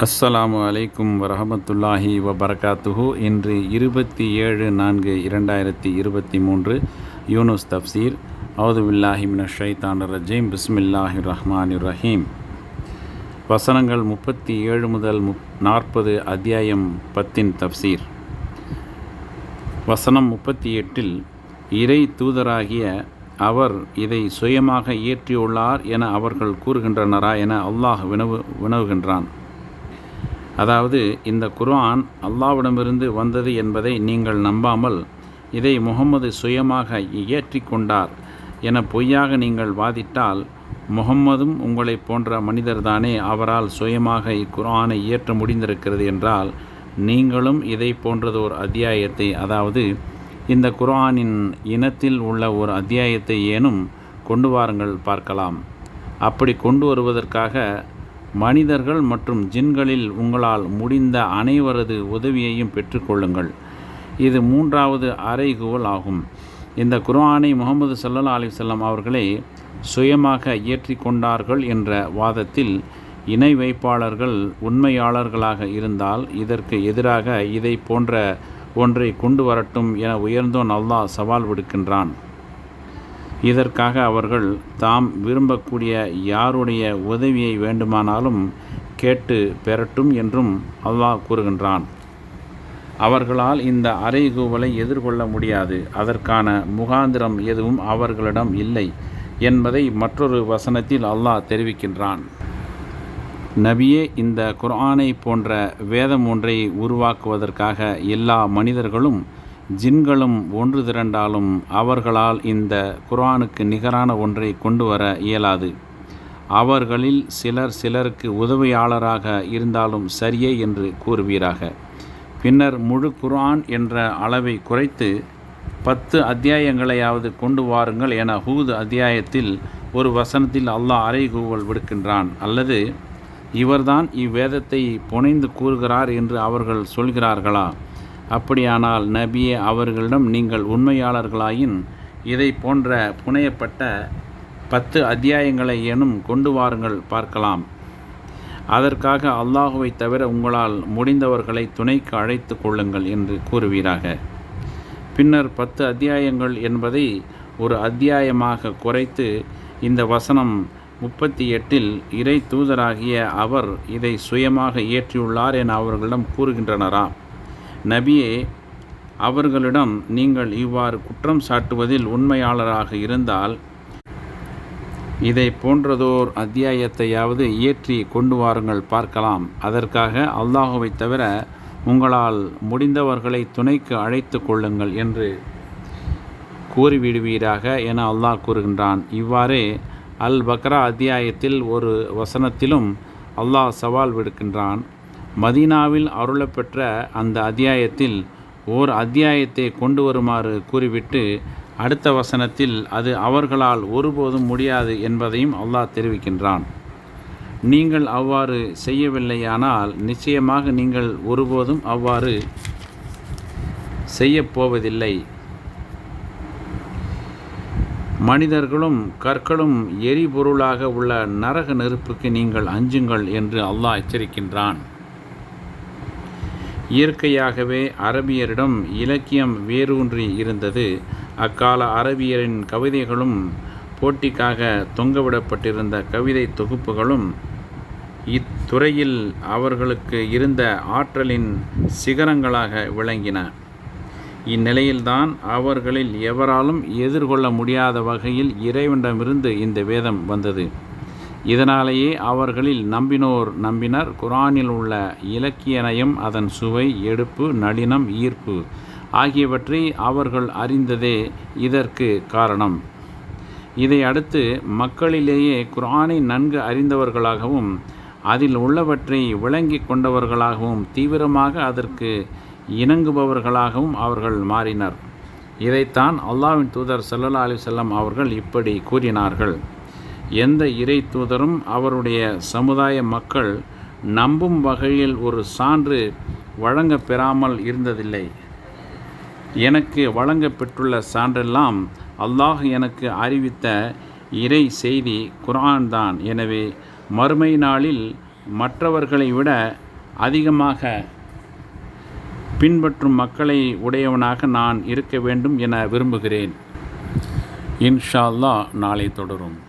அஸ்ஸலாமு அலைக்கும் வரஹமத்துல்லாஹி வபரகாத்துஹு. இன்று 27/4/2023 யூனுஸ் தஃப்சீர். அவுது பில்லாஹி மினஷ் ஷைத்தானிர் ரஜீம். பிஸ்மில்லாஹிர் ரஹ்மானிர் ரஹீம். வசனங்கள் 37 முதல் 40. அத்தியாயம் 10 தஃப்சீர். வசனம் 38 இறை தூதராகிய அவர் இதை சுயமாக இயற்றியுள்ளார் என அவர்கள் கூறுகின்றனரா என அல்லாஹ் வினவுகின்றான். அதாவது, இந்த குர்ஆன் அல்லாஹ்விடமிருந்து வந்தது என்பதை நீங்கள் நம்பாமல் இதை முஹம்மது சுயமாக இயற்றி கொண்டார் என பொய்யாக நீங்கள் வாதிட்டால், முஹம்மதும் உங்களைப் போன்ற மனிதர்தானே, அவரால் சுயமாக இக்குர்ஆனை இயற்ற முடிந்திருக்கிறது என்றால், நீங்களும் இதை போன்றதோர் அத்தியாயத்தை, அதாவது இந்த குர்ஆனின் இனத்தில் உள்ள ஒரு அத்தியாயத்தை ஏனும் கொண்டு வாருங்கள் பார்க்கலாம். அப்படி கொண்டு வருவதற்காக மனிதர்கள் மற்றும் ஜின்களில் உங்களால் முடிந்த அனைவரது உதவியையும் பெற்றுக்கொள்ளுங்கள். இது 3வது அறைகூவல் ஆகும். இந்த குர்ஆனை முஹம்மது ஸல்லல்லாஹு அலைஹி வஸல்லம் அவர்களே சுயமாக இயற்றி கொண்டார்கள் என்ற வாதத்தில் இணை வைப்பாளர்கள் உண்மையாளர்களாக இருந்தால், இதற்கு எதிராக இதை போன்ற ஒன்றை கொண்டு வரட்டும் என உயர்ந்தோன் அல்லாஹ் சவால் விடுக்கின்றான். இதற்காக அவர்கள் தாம் விரும்பக்கூடிய யாருடைய உதவியை வேண்டுமானாலும் கேட்டு பெறட்டும் என்றும் அல்லாஹ் கூறுகின்றான். அவர்களால் இந்த அறைகூவலை எதிர்கொள்ள முடியாது, அதற்கான முகாந்திரம் எதுவும் அவர்களிடம் இல்லை என்பதை மற்றொரு வசனத்தில் அல்லாஹ் தெரிவிக்கின்றான். நபியே, இந்த குர்ஆனை போன்ற வேதம் ஒன்றை உருவாக்குவதற்காக எல்லா மனிதர்களும் ஜின்களும் ஒன்று திரண்டாலும் அவர்களால் இந்த குர்ஆனுக்கு நிகரான ஒன்றை கொண்டு வர இயலாது. அவர்களில் சிலருக்கு உதவியாளராக இருந்தாலும் சரியே என்று கூறுவீராக. பின்னர் முழு குர்ஆன் என்ற அளவை குறைத்து 10 அத்தியாயங்களையாவது கொண்டு வாருங்கள் என ஹூத் அத்தியாயத்தில் ஒரு வசனத்தில் அல்லாஹ் அறைகூவல் விடுக்கின்றான். அல்லது இவர்தான் இவ்வேதத்தை புனைந்து கூறுகிறார் என்று அவர்கள் சொல்கிறார்களா? அப்படியானால் நபியே, அவர்களிடம் நீங்கள் உண்மையாளர்களாயின் இதை போன்ற புனையப்பட்ட 10 அத்தியாயங்களை ஏனும் கொண்டு வாருங்கள் பார்க்கலாம். அதற்காக அல்லாஹுவை தவிர உங்களால் முடிந்தவர்களை துணைக்கு அழைத்து கொள்ளுங்கள் என்று கூறுவீராக. பின்னர் 10 அத்தியாயங்கள் என்பதை ஒரு அத்தியாயமாக குறைத்து இந்த வசனம் 38 இறை தூதராகிய அவர் இதை சுயமாக இயற்றியுள்ளார் என அவர்களிடம் கூறுகின்றனரா? நபியே, அவர்களிடம் நீங்கள் இவ்வாறு குற்றம் சாட்டுவதில் உண்மையாளராக இருந்தால் இதை போன்றதோர் அத்தியாயத்தையாவது இயற்றி கொண்டு வாருங்கள் பார்க்கலாம். அதற்காக அல்லாஹுவை தவிர உங்களால் முடிந்தவர்களை துணைக்கு அழைத்து கொள்ளுங்கள் என்று கூறிவிடுவீராக என அல்லாஹ் கூறுகின்றான். இவ்வாறே அல் பக்ரா அத்தியாயத்தில் ஒரு வசனத்திலும் அல்லாஹ் சவால் விடுக்கின்றான். மதீனாவில் அருளப்பெற்ற அந்த அத்தியாயத்தில் ஓர் அத்தியாயத்தை கொண்டு வருமாறு கூறிவிட்டு அடுத்த வசனத்தில் அது அவர்களால் ஒருபோதும் முடியாது என்பதையும் அல்லாஹ் தெரிவிக்கின்றான். நீங்கள் அவ்வாறு செய்யவில்லையானால் நிச்சயமாக நீங்கள் ஒருபோதும் அவ்வாறு செய்யப்போவதில்லை. மனிதர்களும் கற்களும் எரிபொருளாக உள்ள நரக நெருப்புக்கு நீங்கள் அஞ்சுங்கள் என்று அல்லாஹ் எச்சரிக்கின்றான். இயற்கையாகவே அரபியரிடம் இலக்கியம் வேரூன்றி இருந்தது. அக்கால அரபியரின் கவிதைகளும் போட்டிக்காக தொங்கவிடப்பட்டிருந்த கவிதை தொகுப்புகளும் இத்துறையில் அவர்களுக்கு இருந்த ஆற்றலின் சிகரங்களாக விளங்கின. இந்நிலையில்தான் அவர்களில் எவராலும் எதிர்கொள்ள முடியாத வகையில் இறைவனிடமிருந்து இந்த வேதம் வந்தது. இதனாலேயே அவர்களில் நம்பினர். குர்ஆனில் உள்ள இலக்கிய நயம், அதன் சுவை, எடுப்பு, நளினம், ஈர்ப்பு ஆகியவற்றை அவர்கள் அறிந்ததே இதற்கு காரணம். இதை அடுத்து மக்களிலேயே குர்ஆனை நன்கு அறிந்தவர்களாகவும் அதில் உள்ளவற்றை விளங்கி கொண்டவர்களாகவும் தீவிரமாக அதற்கு இணங்குபவர்களாகவும் அவர்கள் மாறினர். இதைத்தான் அல்லாஹ்வின் தூதர் ஸல்லல்லாஹு அலைஹி வஸல்லம் அவர்கள் இப்படி கூறினார்கள்: எந்த இறை தூதரும் அவருடைய சமுதாய மக்கள் நம்பும் வகையில் ஒரு சான்று வழங்க பெறாமல் இருந்ததில்லை. எனக்கு வழங்கப்பெற்றுள்ள சான்றெல்லாம் அல்லாஹ் எனக்கு அறிவித்த இறை செய்தி குர்ஆன் தான். எனவே மறுமை நாளில் மற்றவர்களை விட அதிகமாக பின்பற்றும் மக்களை உடையவனாக நான் இருக்க வேண்டும் என விரும்புகிறேன். இன்ஷா அல்லாஹ் நாளை தொடரும்.